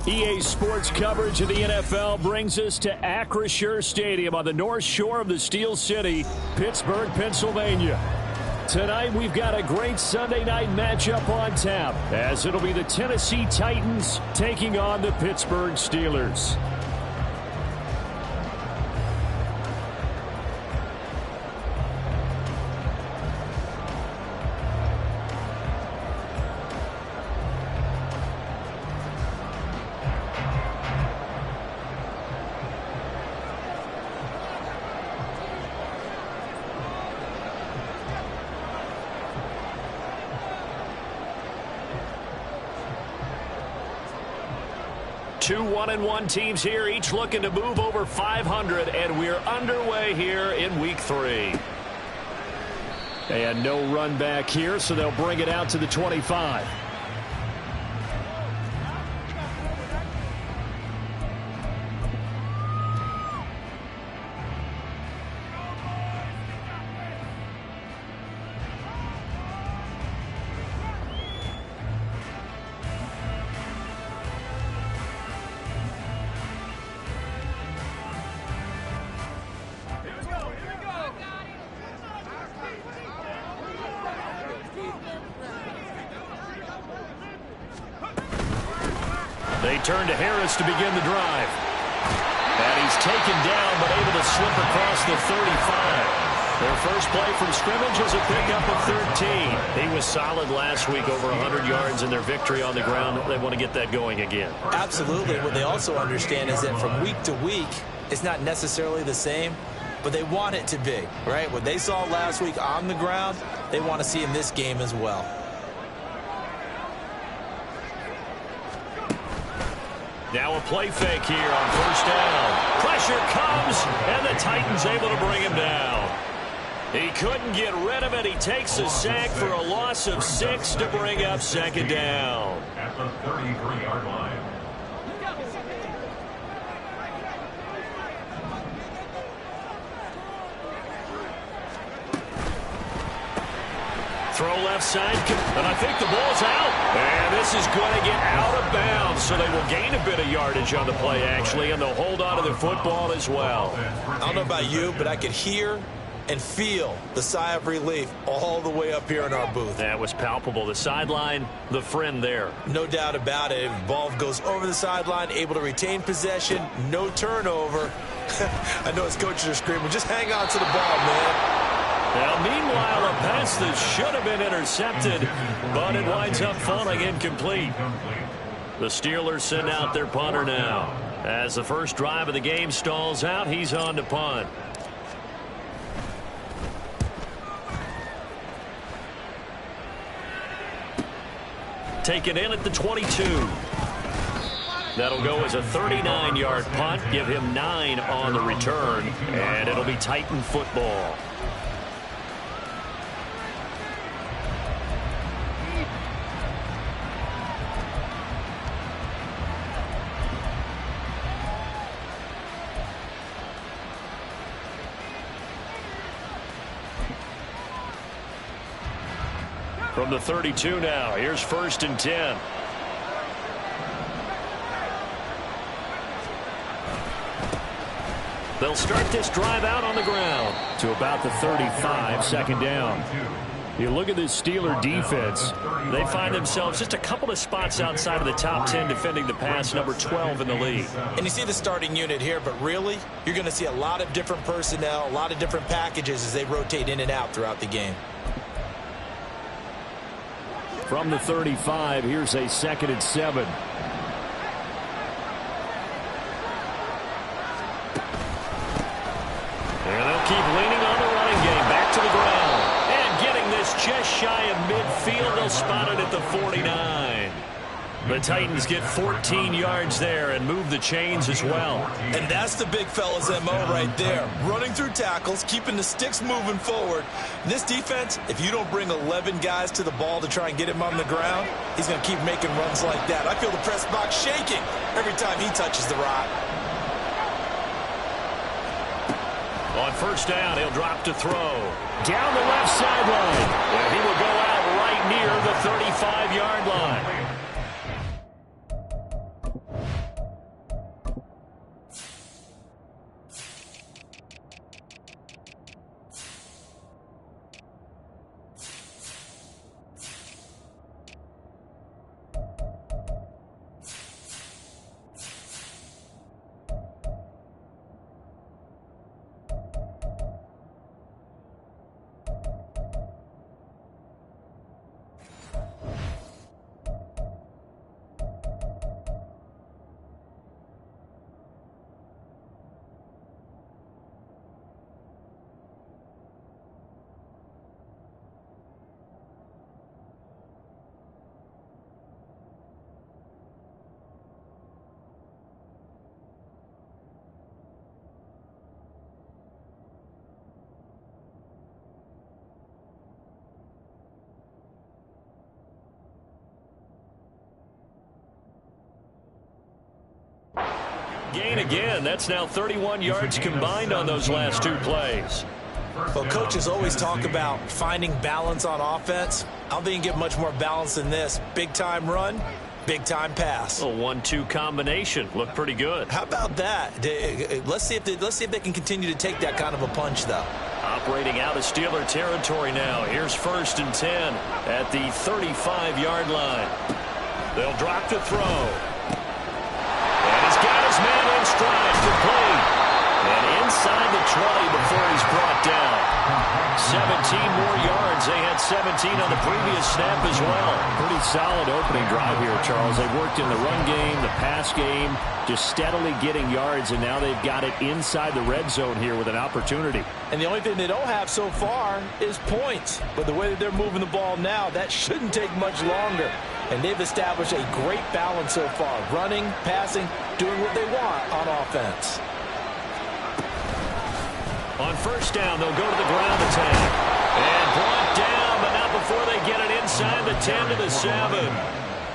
EA Sports coverage of the NFL brings us to Acrisure Stadium on the north shore of the Steel City, Pittsburgh, Pennsylvania. Tonight, we've got a great Sunday night matchup on tap, as it'll be the Tennessee Titans taking on the Pittsburgh Steelers. Two 1-1 teams here, each looking to move over 500, and we're underway here in Week 3. And no run back here, so they'll bring it out to the 25. They turn to Harris to begin the drive. And he's taken down, but able to slip across the 35. Their first play from scrimmage is a pickup of 13. He was solid last week, over 100 yards in their victory on the ground. They want to get that going again. Absolutely. What they also understand is that from week to week, it's not necessarily the same, but they want it to be, right? What they saw last week on the ground, they want to see in this game as well. Now a play fake here on first down. Pressure comes, and the Titans able to bring him down. He couldn't get rid of it. He takes a sack for a loss of 6 to bring up second down. At the 33-yard line. Throw left side, and I think the ball's out. And this is going to get out of bounds, so they will gain a bit of yardage on the play, actually, and they'll hold on to the football as well. I don't know about you, but I could hear and feel the sigh of relief all the way up here in our booth. That was palpable. The sideline, the friend there. No doubt about it. Ball goes over the sideline, able to retain possession, no turnover. I know his coaches are screaming, just hang on to the ball, man. Now, meanwhile, a pass that should have been intercepted, but it winds up falling incomplete. The Steelers send out their punter now. As the first drive of the game stalls out, he's on to punt. Taken in at the 22. That'll go as a 39-yard punt, give him 9 on the return, and it'll be Titan football. From the 32 now, here's 1st and 10. They'll start this drive out on the ground to about the 35, second down. You look at this Steeler defense, they find themselves just a couple of spots outside of the top 10 defending the pass, number 12 in the league. And you see the starting unit here, but really, you're going to see a lot of different personnel, a lot of different packages as they rotate in and out throughout the game. From the 35, here's a 2nd and 7. And they'll keep leaning on the running game. Back to the ground. And getting this just shy of midfield. They'll spot it at the 49. The Titans get 14 yards there and move the chains as well. And that's the big fella's MO right there. Running through tackles, keeping the sticks moving forward. This defense, if you don't bring 11 guys to the ball to try and get him on the ground, he's going to keep making runs like that. I feel the press box shaking every time he touches the rock. On first down, he'll drop to throw. Down the left sideline. And he will go out right near the 35-yard line. Gain again. That's now 31 yards combined on those last two plays. Well, coaches always talk about finding balance on offense. I don't think you can get much more balance than this. Big-time run, big-time pass. A 1-2 combination. Looked pretty good. How about that? Let's see if they can continue to take that kind of a punch, though. Operating out of Steeler territory now. Here's 1st and 10 at the 35-yard line. They'll drop to throw. And he's got his man in stride, complete. And inside the 20 before he's brought down. 17 more yards. They had 17 on the previous snap as well. Pretty solid opening drive here, Charles. They worked in the run game, the pass game, just steadily getting yards, and now they've got it inside the red zone here with an opportunity. And the only thing they don't have so far is points. But the way that they're moving the ball now, that shouldn't take much longer. And they've established a great balance so far. Running, passing, doing what they want on offense. On first down, they'll go to the ground attack. And brought down, but not before they get it inside the 10 to the 7.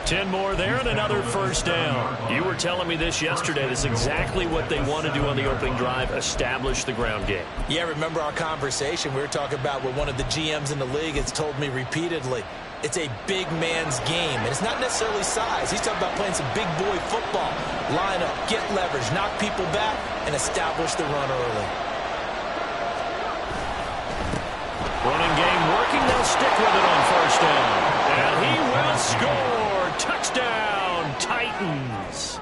10 more there and another first down. You were telling me this yesterday. This is exactly what they want to do on the opening drive, establish the ground game. Yeah, remember our conversation? We were talking about what one of the GMs in the league has told me repeatedly. It's a big man's game, and it's not necessarily size. He's talking about playing some big boy football. Line up, get leverage, knock people back, and establish the run early. Running game working. They'll stick with it on first down. And he will score. Touchdown, Titans.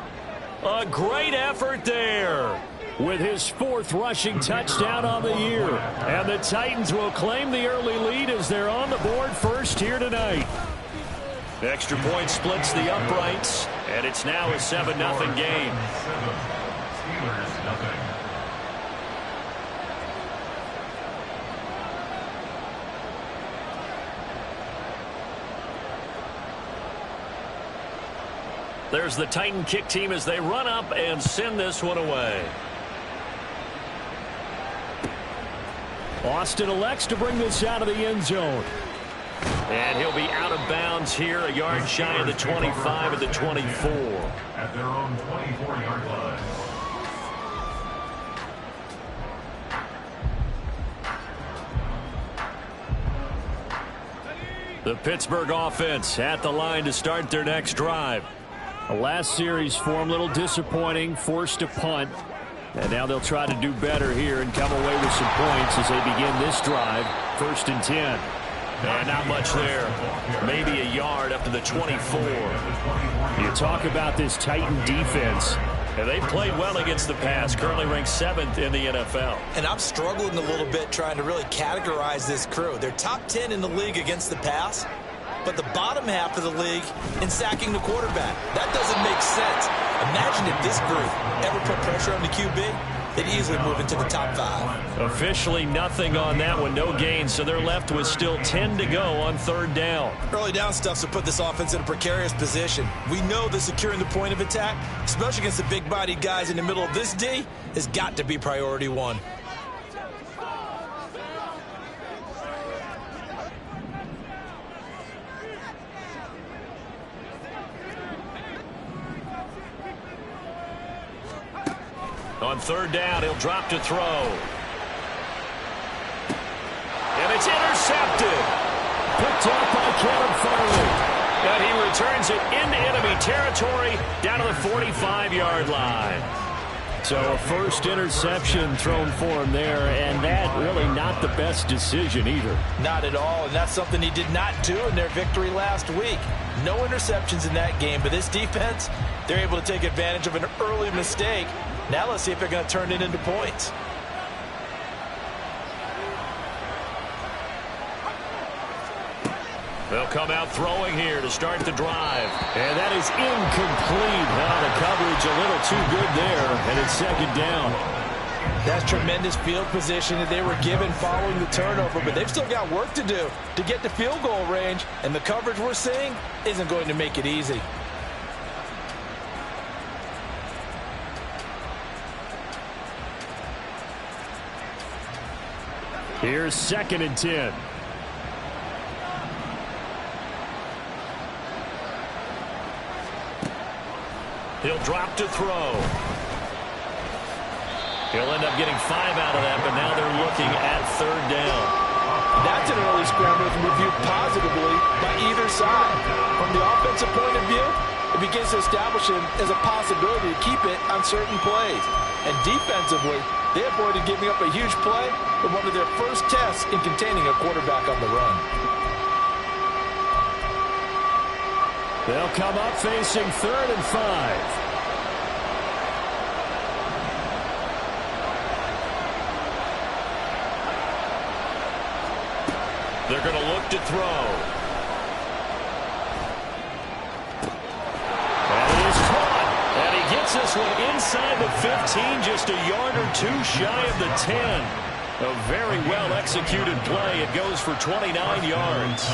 A great effort there with his 4th rushing touchdown on the year. And the Titans will claim the early lead as they're on the board first here tonight. Extra point splits the uprights, and it's now a 7-0 game. Steelers nothing. There's the Titan kick team as they run up and send this one away. Austin elects to bring this out of the end zone. And he'll be out of bounds here, a yard shy of the 25 at the 24. At their own 24-yard line. The Pittsburgh offense at the line to start their next drive. The last series for him, a little disappointing, forced to punt. And now they'll try to do better here and come away with some points as they begin this drive. 1st and 10. And not much there. Maybe a yard up to the 24. You talk about this Titan defense. And they played well against the pass, currently ranked 7th in the NFL. And I'm struggling a little bit trying to really categorize this crew. They're top 10 in the league against the pass, but the bottom half of the league in sacking the quarterback. That doesn't make sense. Imagine if this group ever put pressure on the QB. they'd easily move into the top 5. Officially nothing on that one, no gain, so they're left with still 10 to go on third down. Early down stuff to put this offense in a precarious position. We know that securing the point of attack, especially against the big-bodied guys in the middle of this D, has got to be priority one. On third down, he'll drop to throw. And it's intercepted. Picked up by Kevin Farley. And he returns it into enemy territory down to the 45-yard line. So a first interception thrown for him there, and that really not the best decision either. Not at all, and that's something he did not do in their victory last week. No interceptions in that game, but this defense, they're able to take advantage of an early mistake. Now let's see if they're going to turn it into points. They'll come out throwing here to start the drive. And that is incomplete. Now the coverage a little too good there, and it's second down. That's tremendous field position that they were given following the turnover, but they've still got work to do to get to field goal range, and the coverage we're seeing isn't going to make it easy. Here's second and 10. He'll drop to throw. He'll end up getting 5 out of that, but now they're looking at third down. That's an early scramble reviewed positively by either side. From the offensive point of view, it begins to establish him as a possibility to keep it on certain plays. And defensively, they avoided giving up a huge play with one of their first tests in containing a quarterback on the run. They'll come up facing third and 5. They're going to look to throw. And it is caught. And he gets this one inside the 15, just a yard or two shy of the 10. A very well-executed play. It goes for 29 yards.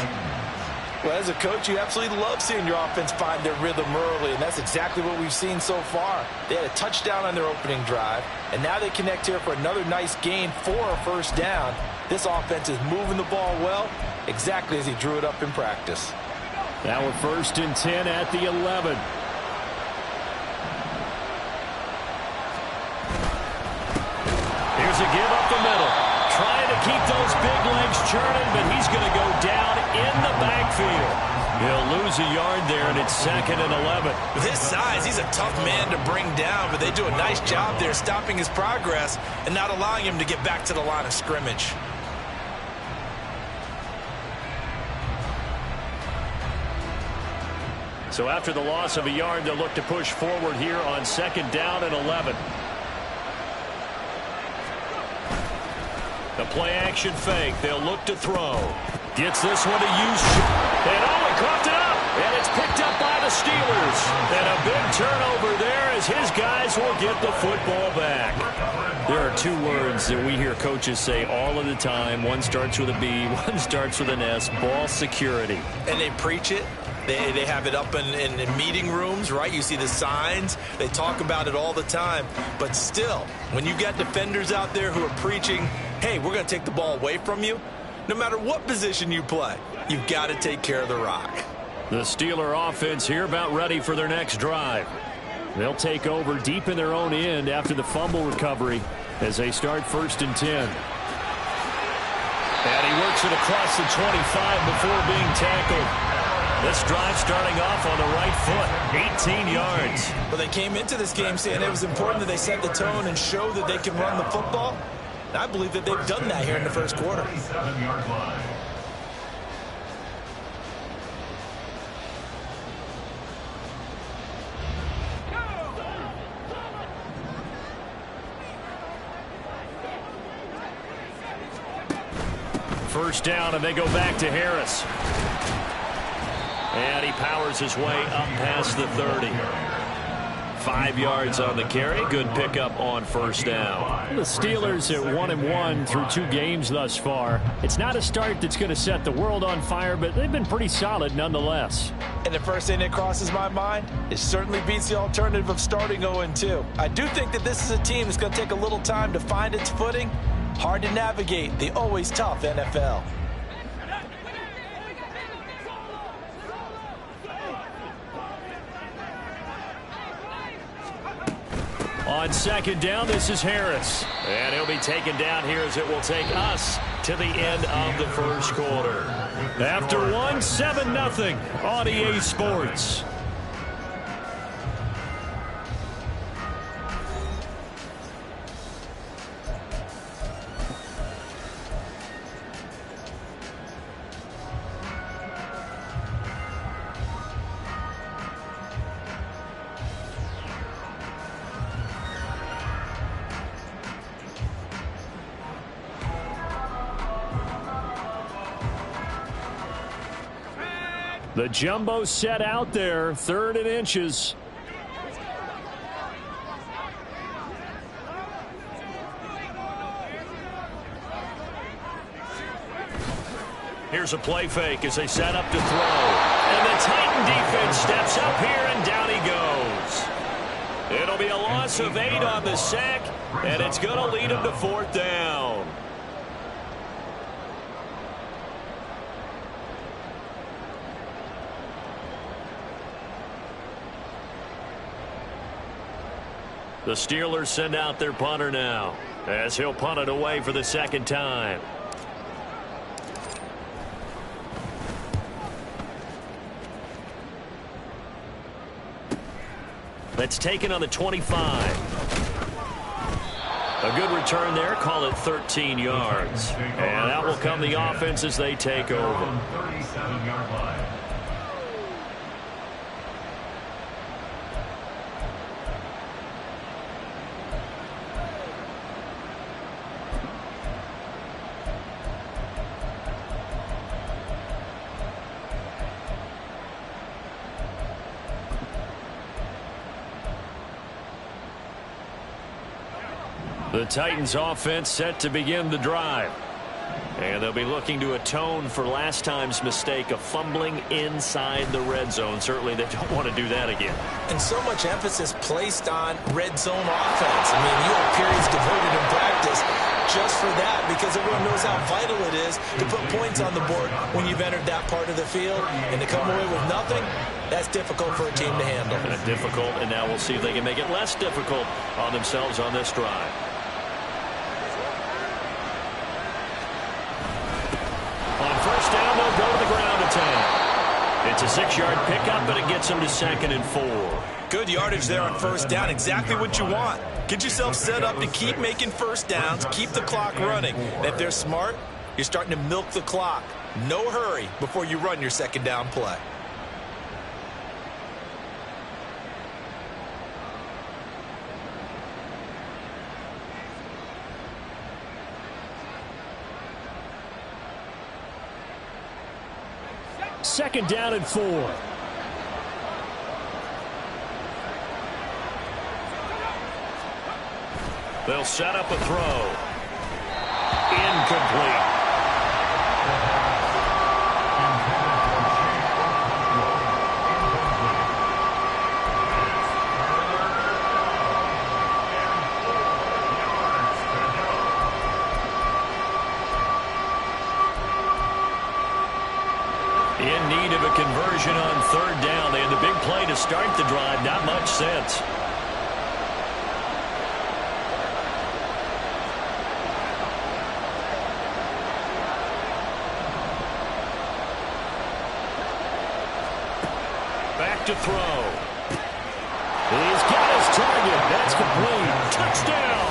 Well, as a coach, you absolutely love seeing your offense find their rhythm early, and that's exactly what we've seen so far. They had a touchdown on their opening drive, and now they connect here for another nice gain for a first down. This offense is moving the ball well, exactly as he drew it up in practice. Now we're first and 10 at the 11. Here's a give up the middle. Trying to keep those big legs churning, but he's going to go down in the backfield. He'll lose a yard there, and it's second and 11. With his size, he's a tough man to bring down, but they do a nice job there stopping his progress and not allowing him to get back to the line of scrimmage. So after the loss of a yard, they'll look to push forward here on second down and 11. The play-action fake. They'll look to throw. Gets this one to use. And he coughed it up. And it's picked up by the Steelers. And a big turnover there as his guys will get the football back. There are two words that we hear coaches say all of the time. One starts with a B, one starts with an S. Ball security. And they preach it. They have it up in meeting rooms, right? You see the signs. They talk about it all the time. But still, when you got defenders out there who are preaching, hey, we're going to take the ball away from you, no matter what position you play, you've got to take care of the rock. The Steeler offense here about ready for their next drive. They'll take over deep in their own end after the fumble recovery as they start first and 10. And he works it across the 25 before being tackled. This drive starting off on the right foot, 18 yards. Well, they came into this game saying it was important that they set the tone and show that they can run the football. And I believe that they've done that here in the first quarter. 7-yard line. First down, and they go back to Harris. And he powers his way up past the 30. 5 yards on the carry. Good pickup on first down. The Steelers at 1-1 through 2 games thus far. It's not a start that's going to set the world on fire, but they've been pretty solid nonetheless. And the first thing that crosses my mind, it certainly beats the alternative of starting 0-2. I do think that this is a team that's going to take a little time to find its footing. Hard to navigate the always tough NFL. On second down, this is Harris. And he'll be taken down here as it will take us to the end of the first quarter. After 1, 7-0 on EA Sports. The jumbo set out there, 3rd and inches. Here's a play fake as they set up to throw. And the Titan defense steps up here, and down he goes. It'll be a loss of 8 on the sack, and it's going to lead him to 4th down. The Steelers send out their punter now, as he'll punt it away for the 2nd time. That's taken on the 25. A good return there, call it 13 yards. And out will come the offense as they take over. 37-yard line. The Titans offense set to begin the drive. And they'll be looking to atone for last time's mistake of fumbling inside the red zone. Certainly they don't want to do that again. And so much emphasis placed on red zone offense. I mean, you have periods devoted in practice just for that, because everyone knows how vital it is to put points on the board when you've entered that part of the field. And to come away with nothing, that's difficult for a team to handle. Difficult, and now we'll see if they can make it less difficult on themselves on this drive. First down, they'll go to the ground attack. It's a 6-yard pickup, but it gets them to 2nd and 4. Good yardage there on first down. Exactly what you want. Get yourself set up to keep making first downs, keep the clock running. And if they're smart, you're starting to milk the clock. No hurry before you run your 2nd down play. Second down and 4. They'll set up a throw. Incomplete. In need of a conversion on 3rd down. They had the big play to start the drive. Not much sense. Back to throw. He's got his target. That's complete. Touchdown.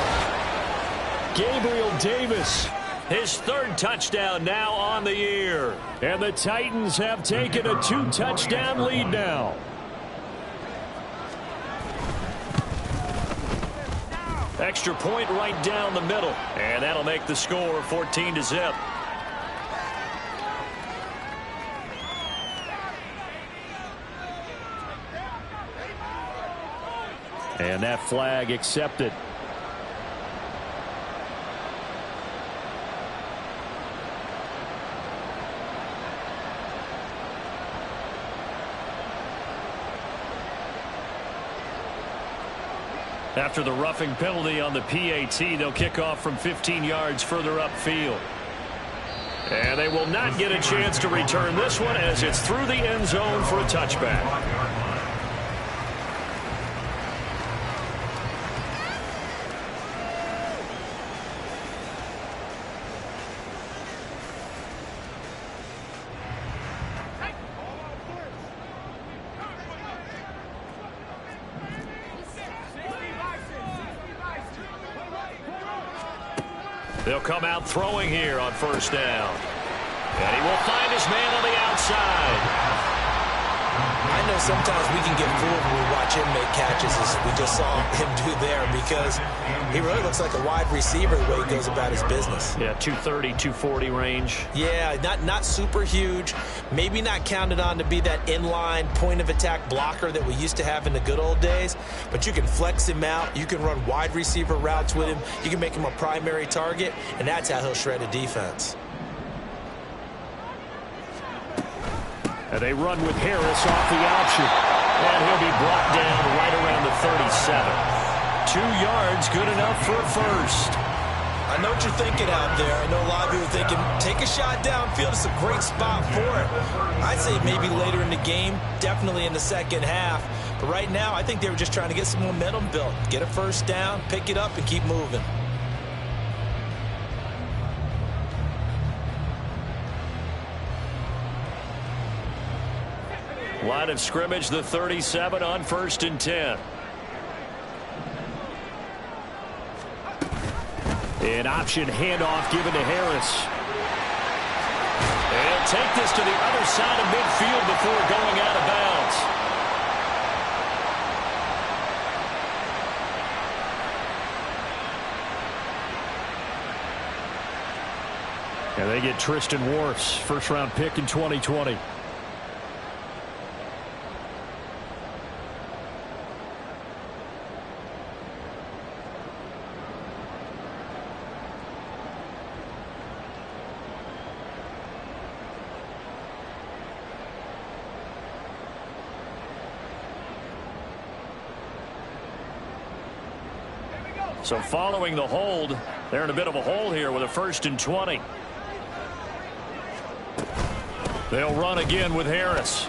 Gabriel Davis. His 3rd touchdown now on the year. And the Titans have taken a 2-touchdown lead now. Extra point right down the middle. And that'll make the score 14-0. And that flag accepted. After the roughing penalty on the PAT, they'll kick off from 15 yards further upfield. And they will not get a chance to return this one as it's through the end zone for a touchback. They'll come out throwing here on first down. And he will find his man on the outside. I know sometimes we can get fooled when we watch him make catches, as we just saw him do there, because he really looks like a wide receiver the way he goes about his business. Yeah, 230, 240 range. Yeah, not super huge. Maybe not counted on to be that inline point-of-attack blocker that we used to have in the good old days, but you can flex him out. You can run wide receiver routes with him. You can make him a primary target, and that's how he'll shred a defense. And they run with Harris off the option. And he'll be brought down right around the 37. 2 yards, good enough for a first. I know what you're thinking out there. I know a lot of you are thinking, take a shot downfield. It's a great spot for it. I'd say maybe later in the game, definitely in the second half. But right now, I think they were just trying to get some momentum built. Get a first down, pick it up, and keep moving. Line of scrimmage, the 37 on 1st and 10. An option handoff given to Harris. And he'll take this to the other side of midfield before going out of bounds. And they get Tristan Wirfs, first-round pick in 2020. So following the hold, they're in a bit of a hole here with a 1st and 20. They'll run again with Harris.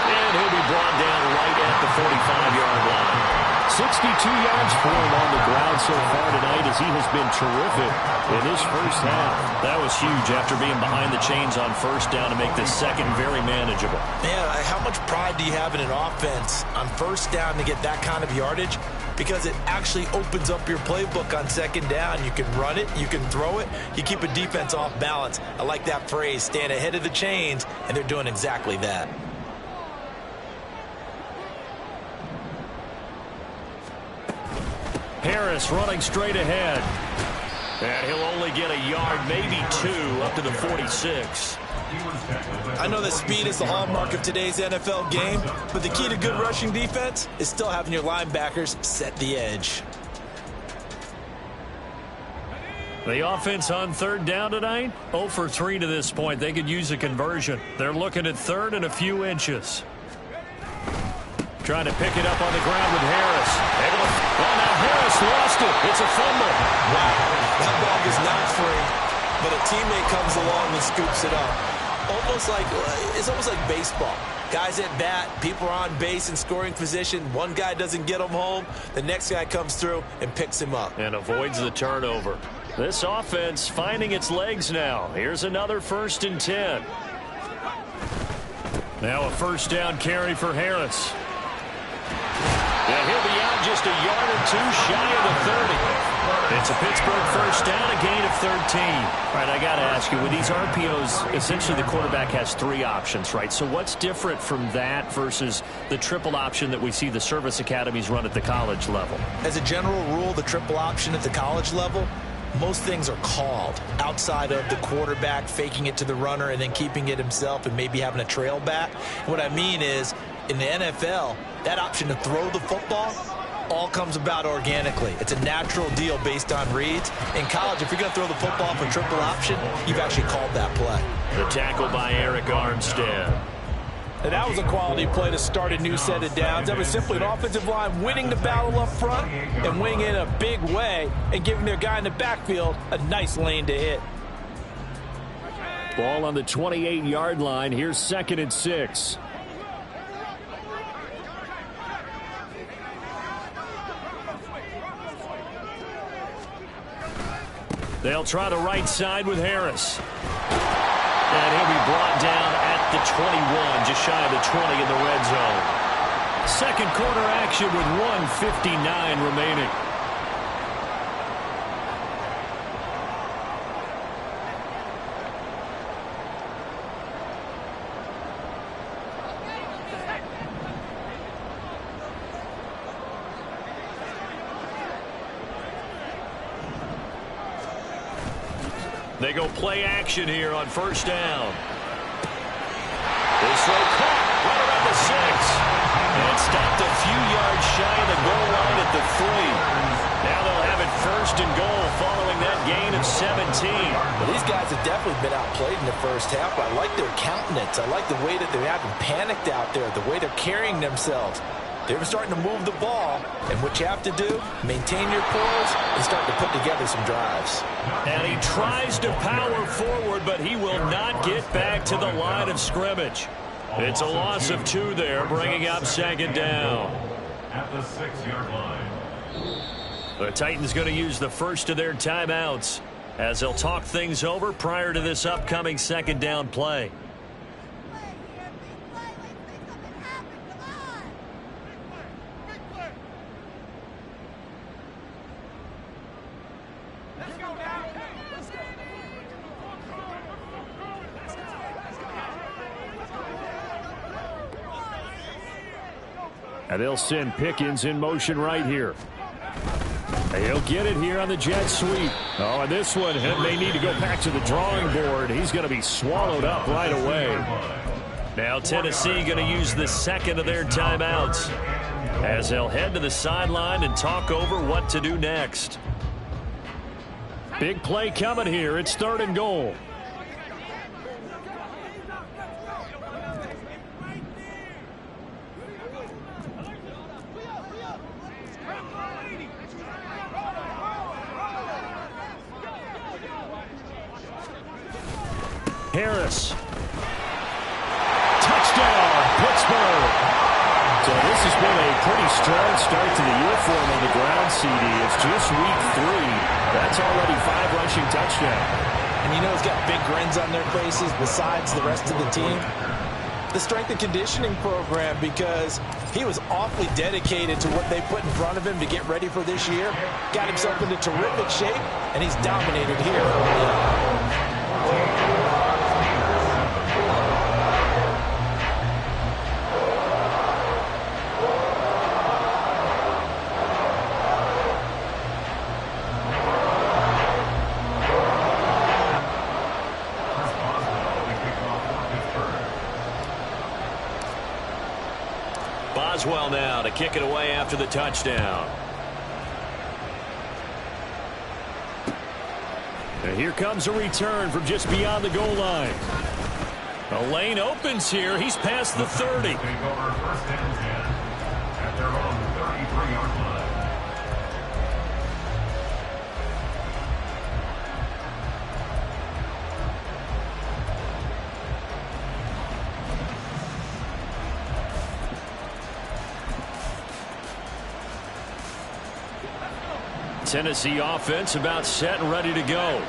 And he'll be brought down right at the 45-yard line. 62 yards for him on the ground so far tonight as he has been terrific in his first half. That was huge after being behind the chains on first down to make this second very manageable. Man, how much pride do you have in an offense on first down to get that kind of yardage? Because it actually opens up your playbook on second down. You can run it, you can throw it, you keep a defense off balance. I like that phrase, stand ahead of the chains, and they're doing exactly that. Harris running straight ahead. And he'll only get a yard, maybe 2, up to the 46. I know that speed is the hallmark of today's NFL game, but the key to good rushing defense is still having your linebackers set the edge. The offense on 3rd down tonight, 0 for 3 to this point. They could use a conversion. They're looking at 3rd and a few inches. Trying to pick it up on the ground with Harris. Well, now Harris lost it. It's a fumble. Wow, that ball is not free, but a teammate comes along and scoops it up. It's almost like baseball. Guys at bat, people are on base in scoring position. One guy doesn't get him home. The next guy comes through and picks him up. And avoids the turnover. This offense finding its legs now. Here's another 1st and 10. Now a first down carry for Harris. Yeah, he'll be out just a yard or 2 shy of the 30. It's a Pittsburgh first down, a gain of 13. All right, I got to ask you, with these RPOs, essentially the quarterback has 3 options, right? So what's different from that versus the triple option that we see the service academies run at the college level? As a general rule, the triple option at the college level, most things are called outside of the quarterback faking it to the runner and then keeping it himself and maybe having a trail back. What I mean is, In the NFL, that option to throw the football all comes about organically. It's a natural deal based on reads. In college, if you're going to throw the football for triple option, you've actually called that play. The tackle by Eric Armstead. And that was a quality play to start a new set of downs. That was simply an offensive line winning the battle up front and winning in a big way and giving their guy in the backfield a nice lane to hit. Ball on the 28-yard line. Here's 2nd and 6. They'll try the right side with Harris. And he'll be brought down at the 21, just shy of the 20 in the red zone. Second quarter action with 1:59 remaining. They go play action here on first down. This throw caught right around the 6. And stopped a few yards shy of the goal line at the 3. Now they'll have it 1st and goal following that gain of 17. Well, these guys have definitely been outplayed in the first half. I like their countenance. I like the way that they haven't panicked out there, the way they're carrying themselves. They're starting to move the ball, and what you have to do, maintain your poise and start to put together some drives. And he tries to power forward, but he will not get back to the line of scrimmage. It's a loss of 2 there, bringing up 2nd down. At the 6-yard line. The Titans going to use the first of their timeouts as they'll talk things over prior to this upcoming 2nd down play. And they'll send Pickens in motion right here. And he'll get it here on the jet sweep. Oh, and this one may need to go back to the drawing board. He's going to be swallowed up right away. Now Tennessee going to use the second of their timeouts as they'll head to the sideline and talk over what to do next. Big play coming here. It's 3rd and goal. Harris. Touchdown, Pittsburgh. So this has been a pretty strong start to the year for him on the ground, CD. It's just week 3. That's already 5 rushing touchdowns. And you know he's got big grins on their faces besides the rest of the team. The strength and conditioning program, because he was awfully dedicated to what they put in front of him to get ready for this year. Got himself into terrific shape, and he's dominated here early on. Boswell now to kick it away after the touchdown. And here comes a return from just beyond the goal line. The lane opens here. He's past the 30. Take over 1st and 10 at their own 33-yard line. Tennessee offense about set and ready to go.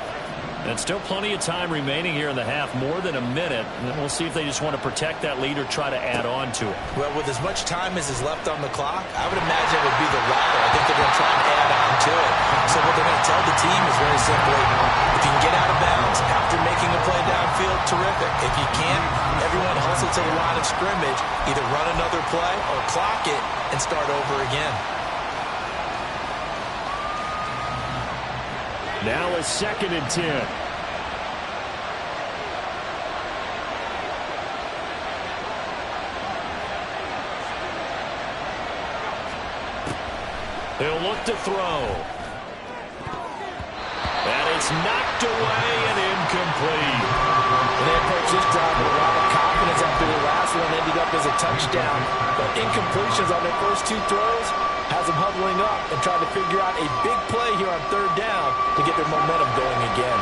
And still plenty of time remaining here in the half, more than a minute. And then we'll see if they just want to protect that lead or try to add on to it. Well, with as much time as is left on the clock, I would imagine it would be the latter. I think they're going to try and add on to it. So what they're going to tell the team is very simply, if you can get out of bounds after making a play downfield, terrific. If you can't, everyone hustle to the line of scrimmage, either run another play or clock it and start over again. Now a 2nd and 10. He'll look to throw. And it's knocked away and incomplete. And they approached this drive with a lot of confidence after the last one ended up as a touchdown. But incompletions on their first two throws has them huddling up and trying to figure out a big play here on third down to get their momentum going again.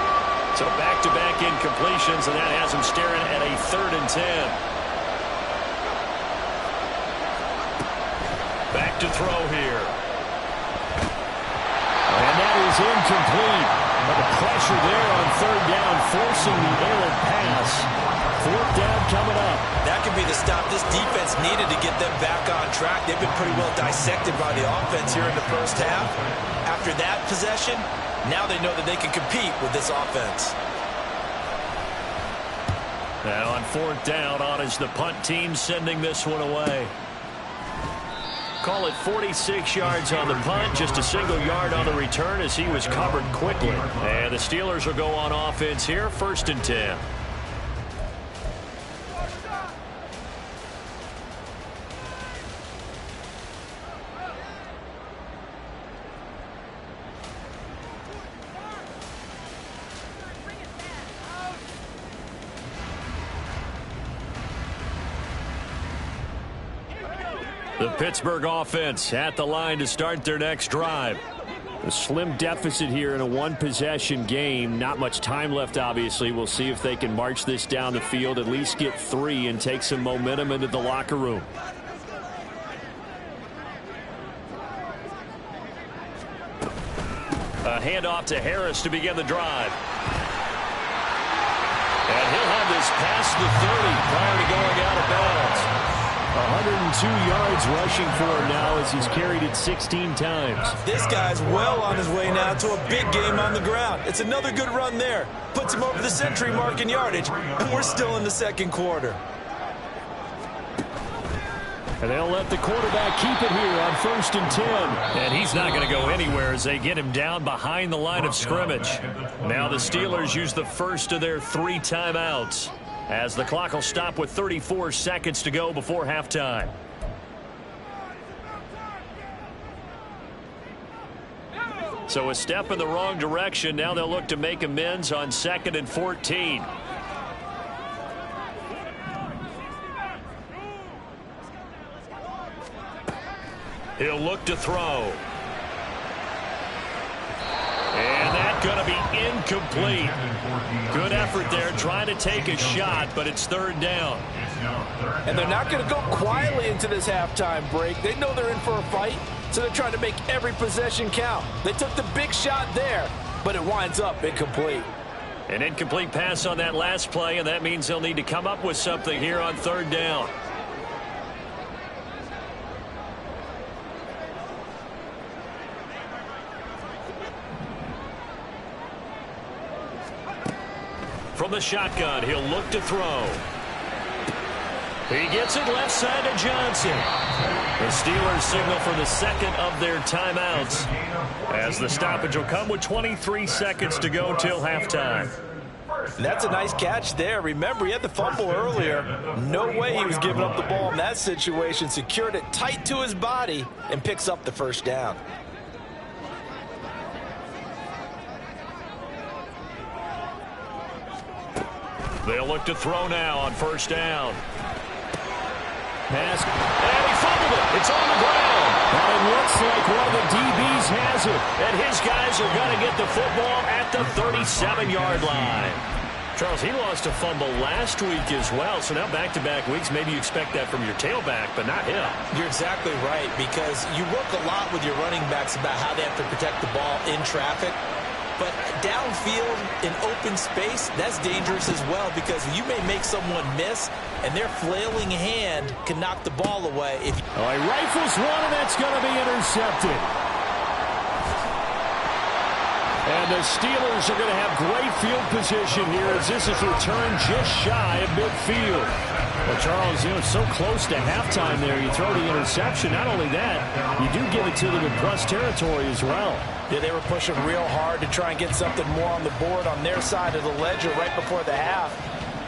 So back-to-back incompletions, and that has them staring at a 3rd and 10. Back to throw here. And that is incomplete. But the pressure there on 3rd down, forcing the errant pass. 4th down coming up. That could be the stop this defense needed to get them back on track. They've been pretty well dissected by the offense here in the first half. After that possession, now they know that they can compete with this offense. Now on 4th down, on is the punt team sending this one away. Call it 46 yards on the punt, just a single yard on the return as he was covered quickly. And the Steelers will go on offense here, 1st and 10. The Pittsburgh offense at the line to start their next drive. A slim deficit here in a one-possession game. Not much time left, obviously. We'll see if they can march this down the field, at least get 3 and take some momentum into the locker room. A handoff to Harris to begin the drive. And he'll have this past the 30 prior to going out of bounds. 102 yards rushing for him now as he's carried it 16 times. This guy's well on his way now to a big game on the ground. It's another good run there. Puts him over the century mark in yardage, and we're still in the 2nd quarter. And they'll let the quarterback keep it here on 1st and 10. And he's not going to go anywhere as they get him down behind the line of scrimmage. Now the Steelers use the first of their 3 timeouts, as the clock will stop with 34 seconds to go before halftime. So a step in the wrong direction. Now they'll look to make amends on 2nd and 14. He'll look to throw. And that's going to be incomplete. Good effort there trying to take a shot, but it's 3rd down. And they're not going to go quietly into this halftime break. They know they're in for a fight, so they're trying to make every possession count. They took the big shot there, but it winds up incomplete. An incomplete pass on that last play, and that means they'll need to come up with something here on 3rd down. From the shotgun, he'll look to throw. He gets it left side to Johnson. The Steelers signal for the 2nd of their timeouts, as the stoppage will come with 23 seconds to go till halftime. That's a nice catch there. Remember, he had the fumble earlier. No way he was giving up the ball in that situation. Secured it tight to his body and picks up the 1st down. They'll look to throw now on 1st down. Pass, and he fumbled it. It's on the ground. And it looks like one of the DBs has it. And his guys are going to get the football at the 37-yard line. Charles, he lost a fumble last week as well. So now back-to-back weeks, maybe you expect that from your tailback, but not him. You're exactly right, because you work a lot with your running backs about how they have to protect the ball in traffic. But downfield in open space, that's dangerous as well, because you may make someone miss, and their flailing hand can knock the ball away. He rifles one, and that's going to be intercepted. And the Steelers are going to have great field position here as this is returned just shy of midfield. Well, Charles, so close to halftime there. You throw the interception. Not only that, you do give it to them in plus territory as well. Yeah, they were pushing real hard to try and get something more on the board on their side of the ledger right before the half.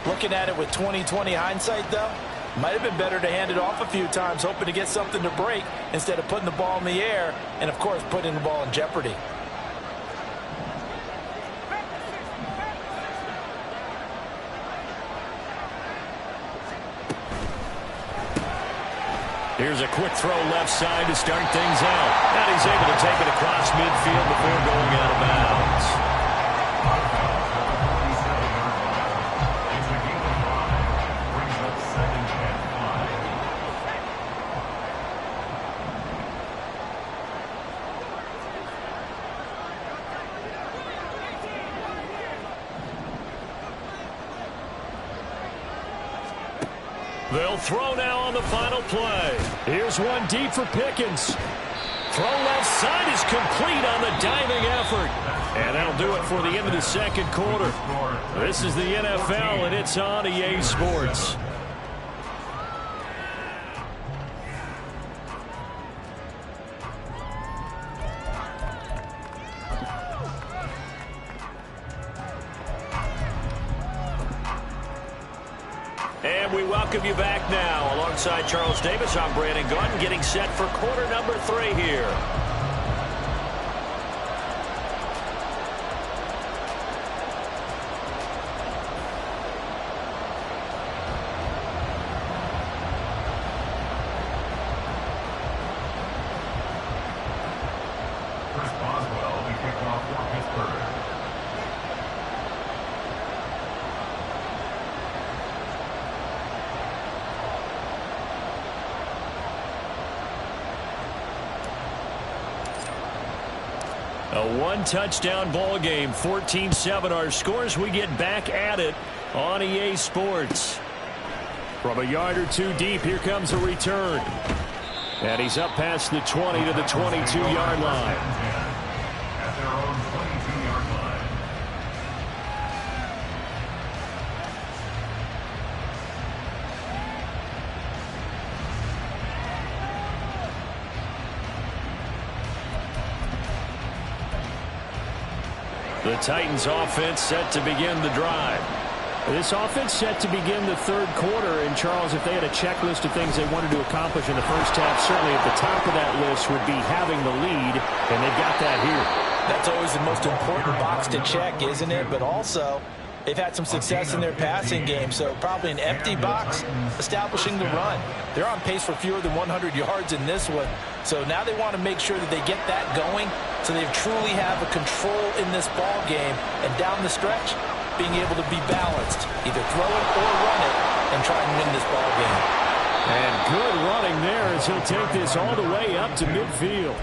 Looking at it with 20/20 hindsight, though, Might have been better to hand it off a few times, hoping to get something to break instead of putting the ball in the air and, of course, putting the ball in jeopardy. Here's a quick throw left side to start things out. And he's able to take it across midfield before going out of bounds. They'll throw now on the final play. Here's one deep for Pickens. Throw left side is complete on the diving effort. And that'll do it for the end of the second quarter. This is the NFL, and it's on EA Sports. And we welcome you back now. Alongside Charles Davis, I'm Brandon Gaudin, getting set for quarter number 3 here. A one-touchdown ball game, 14-7 our scores. We get back at it on EA Sports. From a yard or two deep, here comes a return. And he's up past the 20 to the 22-yard line. At their own 22-yard line. The Titans offense set to begin the drive. This offense set to begin the third quarter. And, Charles, if they had a checklist of things they wanted to accomplish in the first half, certainly at the top of that list would be having the lead, and they've got that here. That's always the most important box to check, isn't it? But also, they've had some success in their passing game, so probably an empty box establishing the run. They're on pace for fewer than 100 yards in this one, so now they want to make sure that they get that going so they truly have a control in this ball game, and down the stretch, being able to be balanced, either throw it or run it, and try and win this ball game. And good running there as he'll take this all the way up to midfield.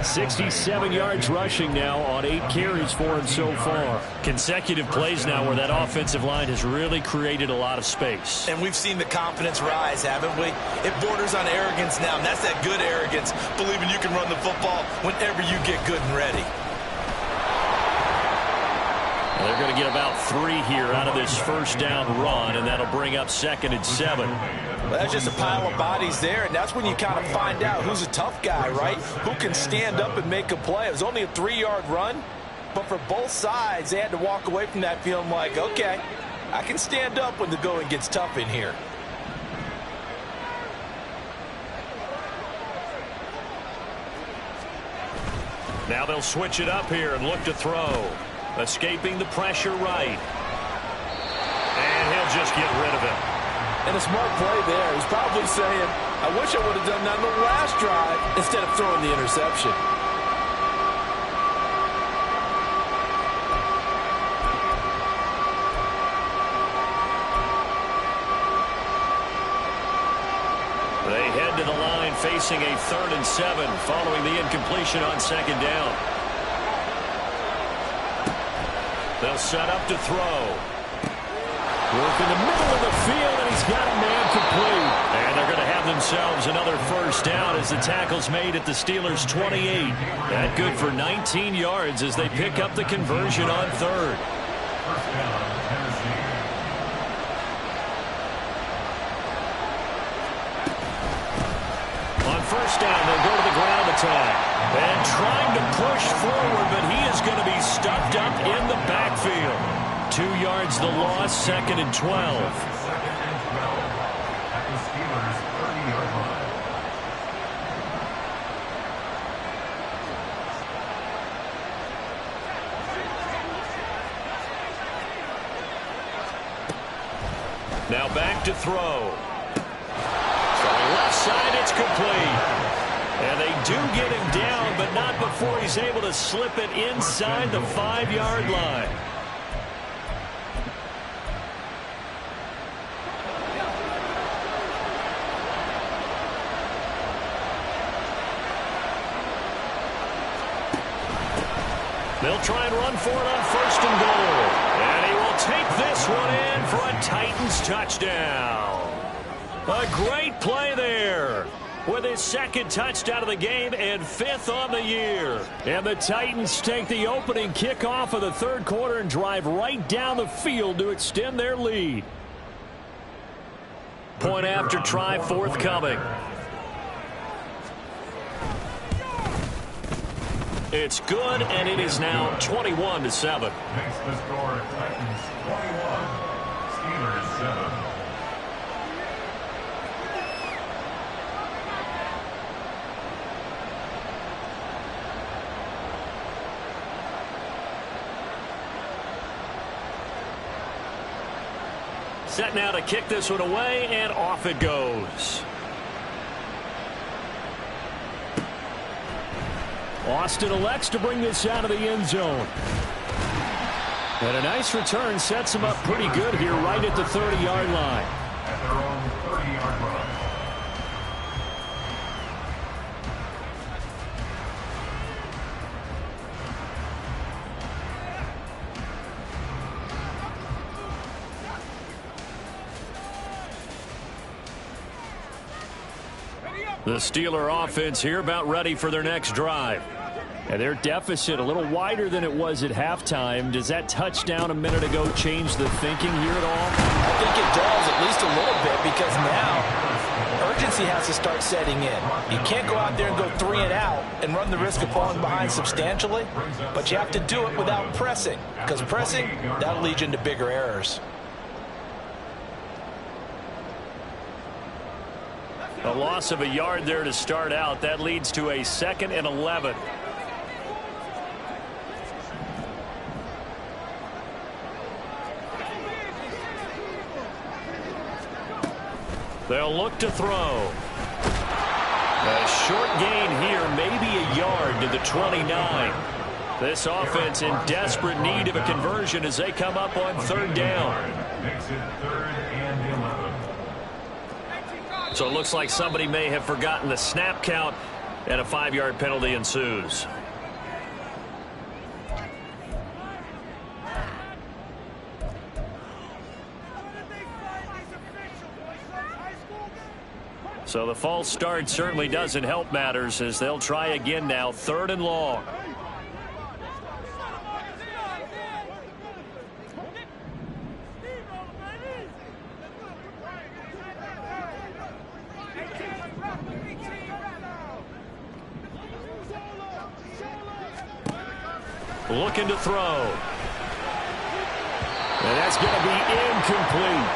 67 yards rushing now on 8 carries for him so far. Consecutive plays now where that offensive line has really created a lot of space. And we've seen the confidence rise, haven't we? It borders on arrogance now, and that's that good arrogance, believing you can run the football whenever you get good and ready. Well, they're going to get about 3 here out of this first down run, and that'll bring up 2nd and 7. Well, that's just a pile of bodies there, and that's when you kind of find out who's a tough guy, right? Who can stand up and make a play. It was only a 3-yard run, but for both sides, they had to walk away from that feeling like, okay, I can stand up when the going gets tough in here. Now they'll switch it up here and look to throw. Escaping the pressure right. And he'll just get rid of it. And a smart play there. He's probably saying, I wish I would have done that on the last drive instead of throwing the interception. They head to the line facing a 3rd and 7 following the incompletion on 2nd down. They'll set up to throw. Work in the middle of the field, and he's got a man complete. And they're going to have themselves another first down as the tackle's made at the Steelers' 28. That good for 19 yards as they pick up the conversion on 3rd. First down, Tennessee. On first down, they'll go to the ground attack. And trying to push forward, but he is going to be stuffed up in the backfield. 2 yards the loss, 2nd and 12. Now back to throw. Throwing left side, it's complete. And they do get him down, but not before he's able to slip it inside the 5-yard line. They'll try and run for it on 1st and goal. And he will take this one in for a Titans touchdown. A great play there with his 2nd touchdown of the game and 5th on the year. And the Titans take the opening kickoff of the 3rd quarter and drive right down the field to extend their lead. Point after try forthcoming. It's good, and it is now 21-7. Makes the score Titans 21, Steelers 7. Set now to kick this one away, and off it goes. Austin elects to bring this out of the end zone. And a nice return sets him up pretty good here right at the 30-yard line. At their own 30-yard line. The Steeler offense here about ready for their next drive. And their deficit a little wider than it was at halftime. Does that touchdown a minute ago change the thinking here at all? I think it does, at least a little bit, because now urgency has to start setting in. You can't go out there and go 3 and out and run the risk of falling behind substantially, but you have to do it without pressing, because pressing, that'll lead you into bigger errors. A loss of a yard there to start out. That leads to a 2nd and 11. They'll look to throw. A short gain here, maybe a yard to the 29. This offense in desperate need of a conversion as they come up on 3rd down. Makes it 3rd and 11. So it looks like somebody may have forgotten the snap count, and a 5-yard penalty ensues. So the false start certainly doesn't help matters as they'll try again now, 3rd and long. Looking to throw. And that's going to be incomplete.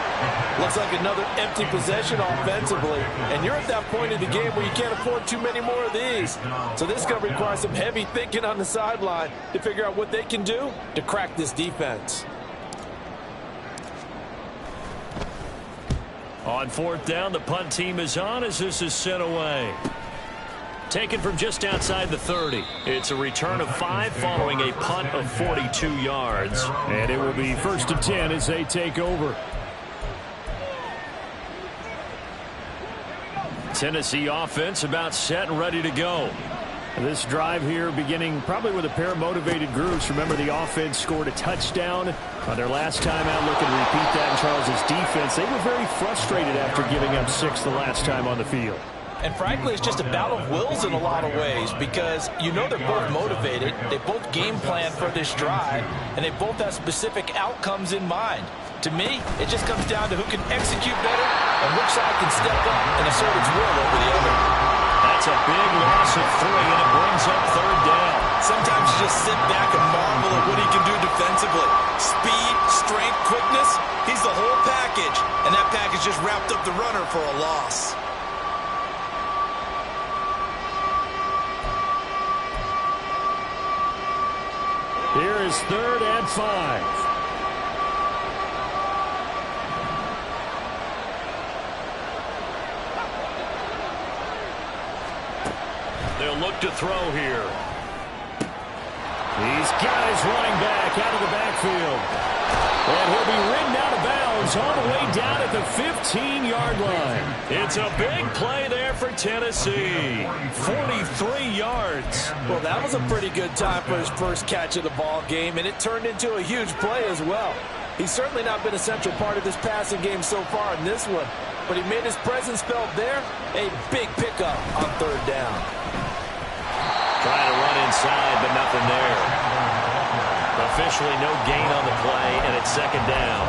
Looks like another empty possession offensively, and you're at that point in the game where you can't afford too many more of these. So this is going to require some heavy thinking on the sideline to figure out what they can do to crack this defense. On 4th down, the punt team is on as this is sent away. Taken from just outside the 30. It's a return of 5 following a punt of 42 yards. And it will be 1st and 10 as they take over. Tennessee offense about set and ready to go. This drive here beginning probably with a pair of motivated groups. Remember, the offense scored a touchdown on their last time out. Looking to repeat that in Charles's defense. They were very frustrated after giving up 6 the last time on the field. And frankly, it's just a battle of wills in a lot of ways because you know they're both motivated. They both game plan for this drive, and they both have specific outcomes in mind. To me, it just comes down to who can execute better and which side can step up and assert its will over the other. That's a big loss of 3, and it brings up 3rd down. Sometimes you just sit back and marvel at what he can do defensively. Speed, strength, quickness, he's the whole package, and that package just wrapped up the runner for a loss. Here is 3rd and 5. look to throw here. He's got his running back out of the backfield. And he'll be ridden out of bounds all the way down at the 15-yard line. It's a big play there for Tennessee. 43 yards. Well, that was a pretty good time for his first catch of the ball game, and it turned into a huge play as well. He's certainly not been a central part of this passing game so far in this one, but he made his presence felt there. A big pickup on third down. Trying to run inside, but nothing there. Officially no gain on the play, and it's second down.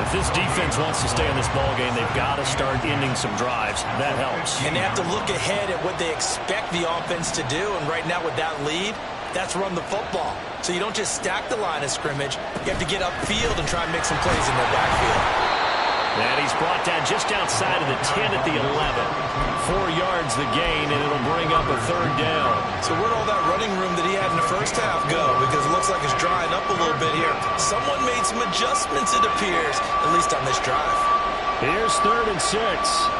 If this defense wants to stay in this ballgame, they've got to start ending some drives. That helps. And they have to look ahead at what they expect the offense to do, and right now with that lead, that's run the football. So you don't just stack the line of scrimmage. You have to get upfield and try and make some plays in their backfield. And he's brought down just outside of the 10 at the 11. 4 yards the gain, and it'll bring up a third down. So where'd all that running room that he had in the first half go? Because it looks like it's drying up a little bit here. Someone made some adjustments, it appears, at least on this drive. Here's 3rd and 6.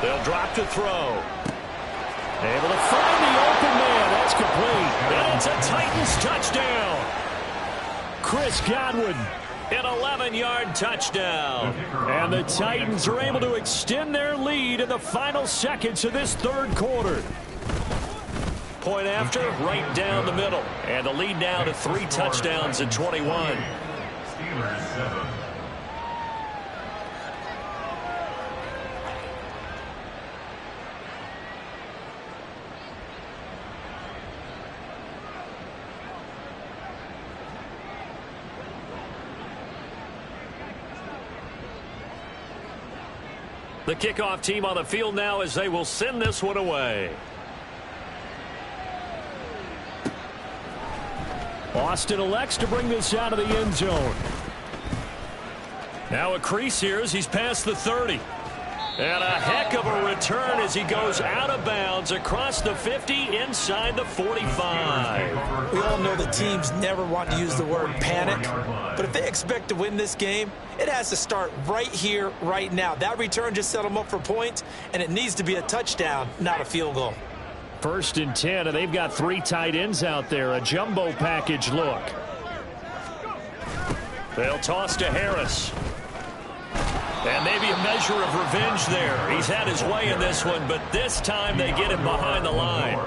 They'll drop to throw. Able to find the open man. That's complete. And it's a Titans touchdown. Chris Godwin, an 11-yard touchdown. And the Titans are able to extend their lead in the final seconds of this third quarter. Point after, right down the middle. And the lead now to 3 touchdowns at 21. Steelers 7. The kickoff team on the field now as they will send this one away. Austin elects to bring this out of the end zone. Now a crease here as he's past the 30. And a heck of a return as he goes out of bounds across the 50 inside the 45. We all know the teams never want to use the word panic, but if they expect to win this game, it has to start right here, right now. That return just set them up for points, and it needs to be a touchdown, not a field goal. 1st and 10, and they've got 3 tight ends out there. A jumbo package look. They'll toss to Harris. And maybe a measure of revenge there. He's had his way in this one, but this time they get him behind the line.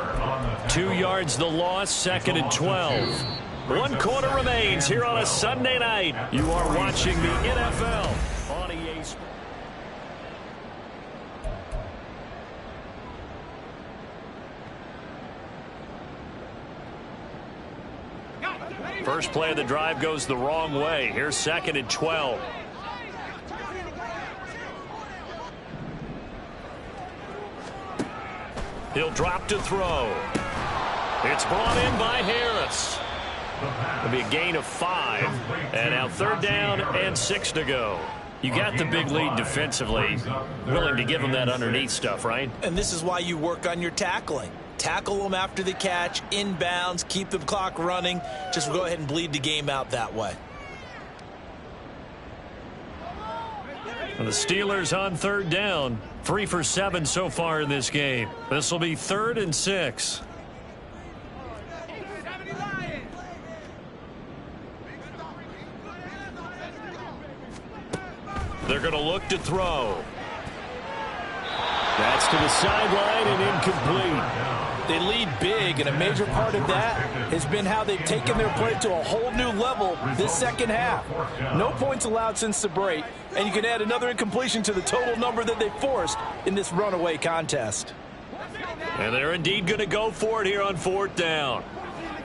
2 yards the loss, 2nd and 12. 1 quarter remains here on a Sunday night. You are watching the NFL on EA Sports. First play of the drive goes the wrong way. Here's 2nd and 12. He'll drop to throw. It's brought in by Harris. It'll be a gain of 5. And now 3rd down and 6 to go. You got the big lead defensively. Willing to give them that underneath stuff, right? And this is why you work on your tackling. Tackle them after the catch, inbounds, keep the clock running. Just go ahead and bleed the game out that way. And the Steelers on 3rd down. 3 for 7 so far in this game. This will be 3rd and 6. They're going to look to throw. That's to the sideline and incomplete. They lead big, and a major part of that has been how they've taken their play to a whole new level this second half. No points allowed since the break, and you can add another incompletion to the total number that they forced in this runaway contest. And they're indeed going to go for it here on 4th down.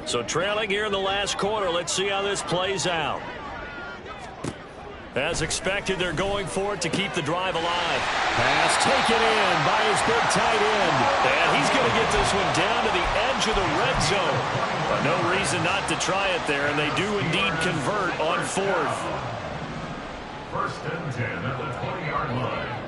So trailing here in the last quarter, let's see how this plays out. As expected, they're going for it to keep the drive alive. Pass taken in by his big tight end. And he's going to get this one down to the edge of the red zone. But no reason not to try it there, and they do indeed convert on 4th. First and 10 at the 20-yard line.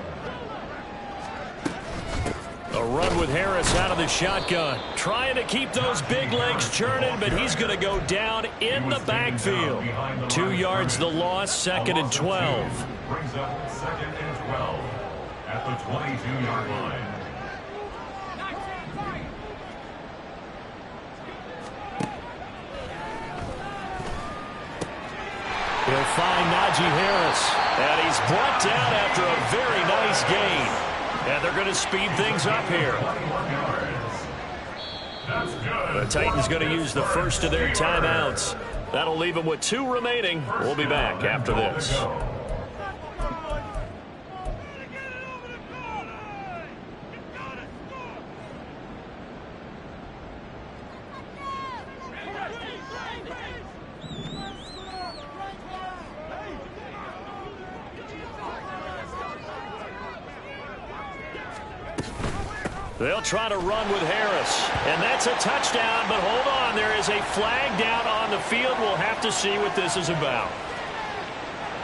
A run with Harris out of the shotgun. Trying to keep those big legs churning, but he's going to go down in the backfield. 2 yards the loss, second and 12. Brings up second and 12 at the 22-yard line. He'll find Najee Harris. And he's brought down after a very nice gain. And they're going to speed things up here. The Titans going to use the first of their timeouts. That'll leave them with 2 remaining. We'll be back after this. They'll try to run with Harris. And that's a touchdown, but hold on. There is a flag down on the field. We'll have to see what this is about.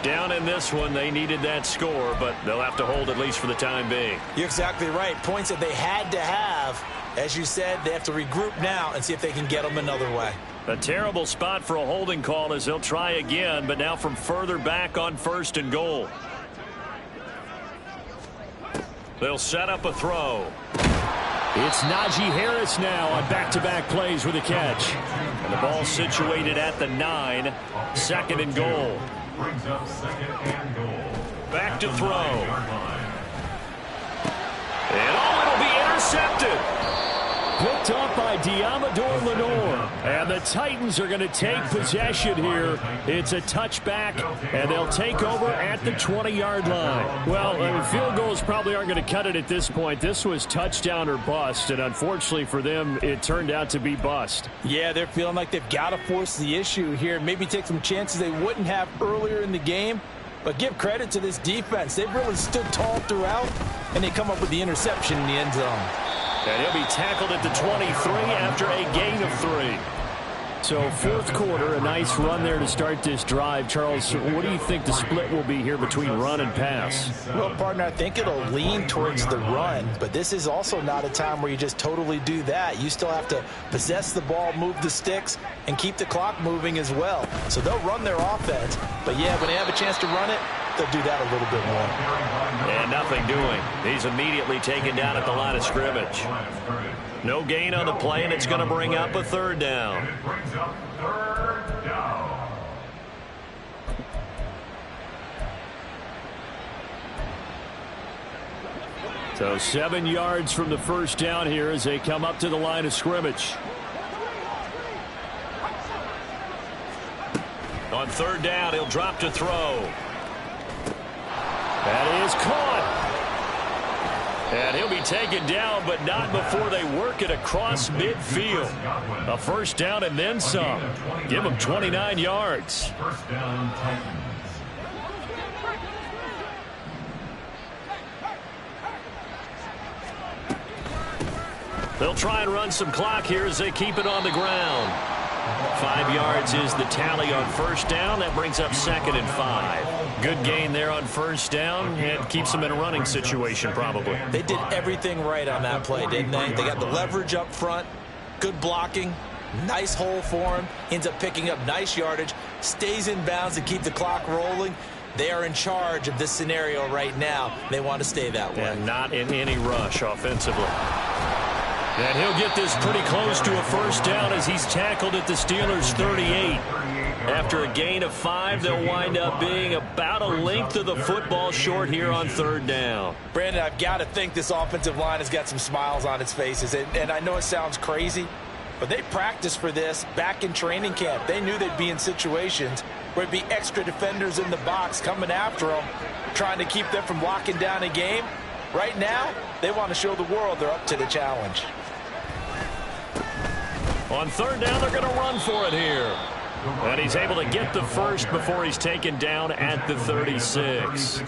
Down in this one, they needed that score, but they'll have to hold at least for the time being. You're exactly right. Points that they had to have. As you said, they have to regroup now and see if they can get them another way. A terrible spot for a holding call as they'll try again, but now from further back on first and goal. They'll set up a throw. It's Najee Harris now on back-to-back plays with a catch. And the ball situated at the 9, second and goal. Brings up second and goal. Back to throw. And it'll be intercepted. Picked up by Diamador Lenore. And the Titans are going to take possession here. It's a touchback, and they'll take over at the 20-yard line. Well, field goals probably aren't going to cut it at this point. This was touchdown or bust, and unfortunately for them, it turned out to be bust. Yeah, they're feeling like they've got to force the issue here. Maybe take some chances they wouldn't have earlier in the game. But give credit to this defense. They've really stood tall throughout, and they come up with the interception in the end zone. And he'll be tackled at the 23 after a gain of 3. So fourth quarter, a nice run there to start this drive. Charles, what do you think the split will be here between run and pass? Well, partner, I think it'll lean towards the run, but this is also not a time where you just totally do that. You still have to possess the ball, move the sticks, and keep the clock moving as well. So they'll run their offense, but yeah, when they have a chance to run it, they'll do that a little bit more. And nothing doing. He's immediately taken down at the line of scrimmage. No gain on the play, and it's going to bring up a third down. It brings up third down. So 7 yards from the first down here as they come up to the line of scrimmage. On third down, he'll drop to throw. That is caught. And he'll be taken down, but not before they work it across midfield. A first down and then some. Give him 29 yards. First down, Titans. They'll try and run some clock here as they keep it on the ground. 5 yards is the tally on first down. That brings up second and 5. Good gain there on first down and keeps them in a running situation probably. They did everything right on that play, didn't they? They got the leverage up front, good blocking, nice hole for him, ends up picking up nice yardage, stays in bounds to keep the clock rolling. They are in charge of this scenario right now. They want to stay that way. And not in any rush offensively. And he'll get this pretty close to a first down as he's tackled at the Steelers' 38. After a gain of 5, they'll wind up being about a length of the football short here on third down. Brandon, I've got to think this offensive line has got some smiles on its faces. And I know it sounds crazy, but they practiced for this back in training camp. They knew they'd be in situations where there'd be extra defenders in the box coming after them, trying to keep them from locking down a game. Right now, they want to show the world they're up to the challenge. On third down, they're going to run for it here. And he's able to get the first before he's taken down at the 36.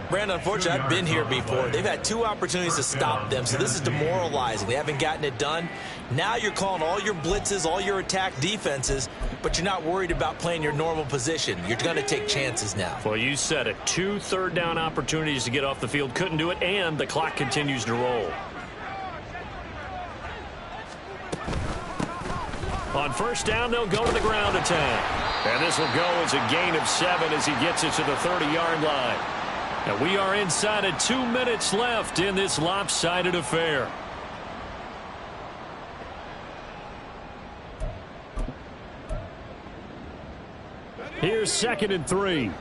Brandon, unfortunately, I've been here before. They've had 2 opportunities to stop them, so this is demoralizing. They haven't gotten it done. Now you're calling all your blitzes, all your attack defenses, but you're not worried about playing your normal position. You're going to take chances now. Well, you said it. 2 third-down opportunities to get off the field. Couldn't do it, and the clock continues to roll. On first down, they'll go to the ground attack. And this will go as a gain of 7 as he gets it to the 30-yard line. And we are inside of 2 minutes left in this lopsided affair. Here's 2nd and 3.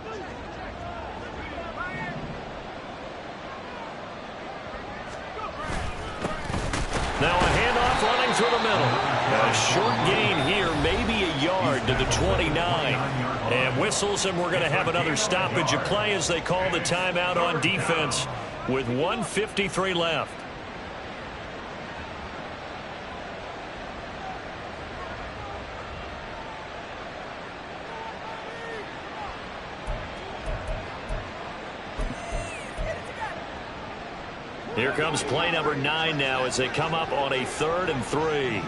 Now a handoff running through the middle. A short gain here, maybe a yard to the 29. And whistles, and we're going to have another stoppage of play as they call the timeout on defense with 1:53 left. Here comes play number 9 now as they come up on a 3rd and 3.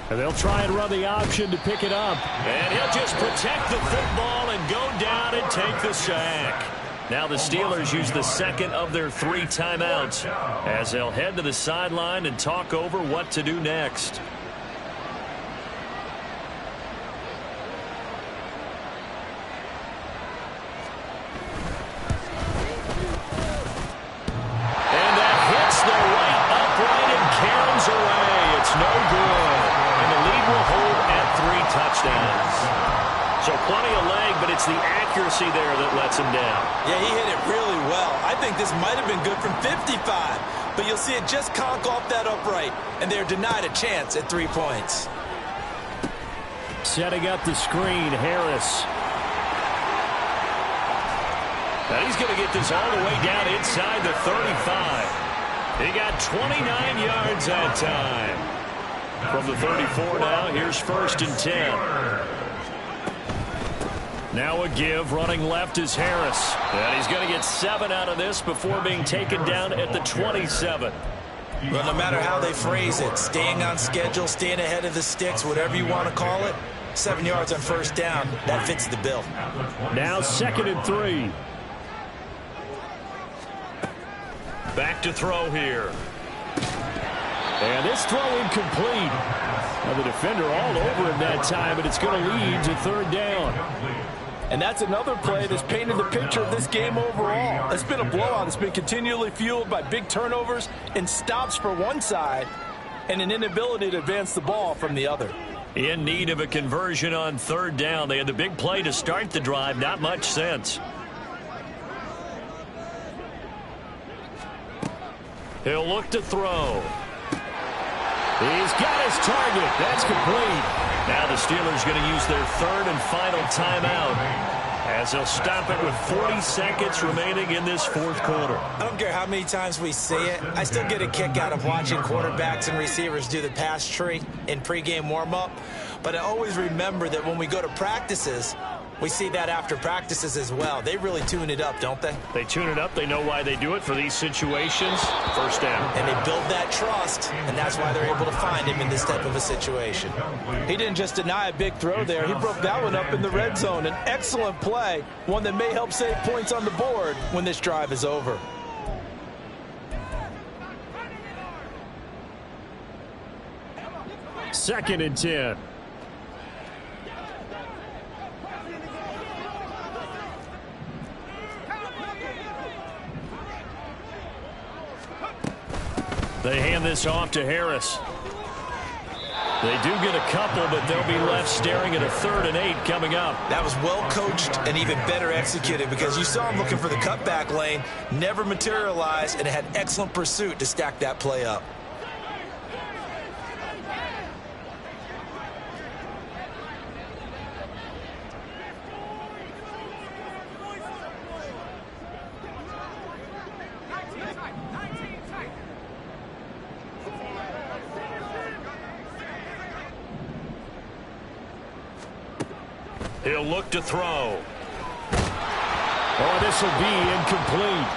And they'll try and run the option to pick it up. And he'll just protect the football and go down and take the sack. Now the Steelers use the 2nd of their 3 timeouts as they'll head to the sideline and talk over what to do next. And that hits the right upright and caroms away. It's no good. And the lead will hold at 3 touchdowns. So plenty of leg, but it's the accuracy there that lets him down. Yeah, he hit it really well. I think this might have been good from 55. But you'll see it just conk off that upright. And they're denied a chance at 3 points. Setting up the screen, Harris. Now he's going to get this all the way down inside the 35. He got 29 yards that time. From the 34 now, here's 1st and 10. Now a give, running left is Harris. And he's going to get 7 out of this before being taken down at the 27. Well, no matter how they phrase it, staying on schedule, staying ahead of the sticks, whatever you want to call it, 7 yards on 1st down, that fits the bill. Now 2nd and 3. Back to throw here. And this throw incomplete. Now the defender all over him that time, and it's going to lead to 3rd down. And that's another play that's painted the picture of this game overall. It's been a blowout. It's been continually fueled by big turnovers and stops for one side and an inability to advance the ball from the other. In need of a conversion on 3rd down. They had the big play to start the drive. Not much sense. He'll look to throw. He's got his target. That's complete. Now the Steelers going to use their 3rd and final timeout as they'll stop it with 40 seconds remaining in this 4th quarter. I don't care how many times we say it. I still get a kick out of watching quarterbacks and receivers do the pass tree in pregame warm-up. But I always remember that when we go to practices, we see that after practices as well. They really tune it up, don't they? They tune it up. They know why they do it for these situations. 1st down. And they build that trust, and that's why they're able to find him in this type of a situation. He didn't just deny a big throw there. He broke that one up in the red zone. An excellent play, one that may help save points on the board when this drive is over. Second and 10. They hand this off to Harris. They do get a couple, but they'll be left staring at a 3rd and 8 coming up. That was well coached and even better executed because you saw him looking for the cutback lane, never materialized, and had excellent pursuit to stack that play up. He'll look to throw. Oh, this will be incomplete.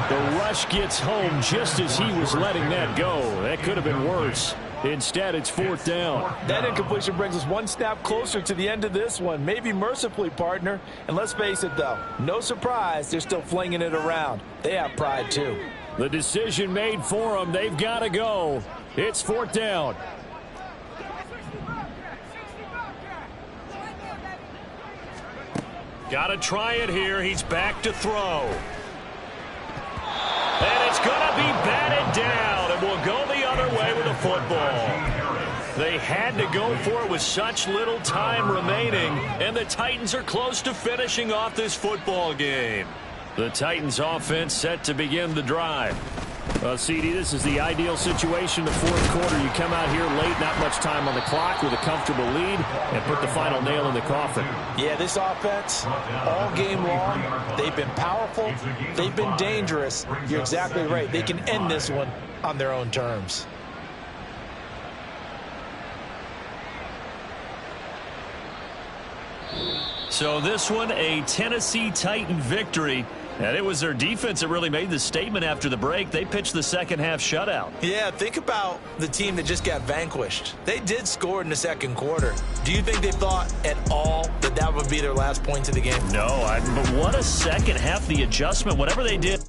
The rush gets home just as he was letting that go. That could have been worse. Instead, it's fourth down. That incompletion brings us one snap closer to the end of this one. Maybe mercifully, partner. And let's face it, though, no surprise, they're still flinging it around. They have pride, too. The decision made for them. They've got to go. It's fourth down. Got to try it here. He's back to throw. And it's going to be batted down, and we'll go the other way with the football. They had to go for it with such little time remaining, and the Titans are close to finishing off this football game. The Titans offense set to begin the drive. CD, this is the ideal situation. The fourth quarter, you come out here late, not much time on the clock with a comfortable lead, and put the final nail in the coffin. Yeah, this offense, all game long, they've been powerful, they've been dangerous. You're exactly right. They can end this one on their own terms. So this one, a Tennessee Titan victory. And it was their defense that really made the statement after the break. They pitched the second half shutout. Yeah, think about the team that just got vanquished. They did score in the second quarter. Do you think they thought at all that that would be their last point of the game? No, but what a second half, the adjustment, whatever they did.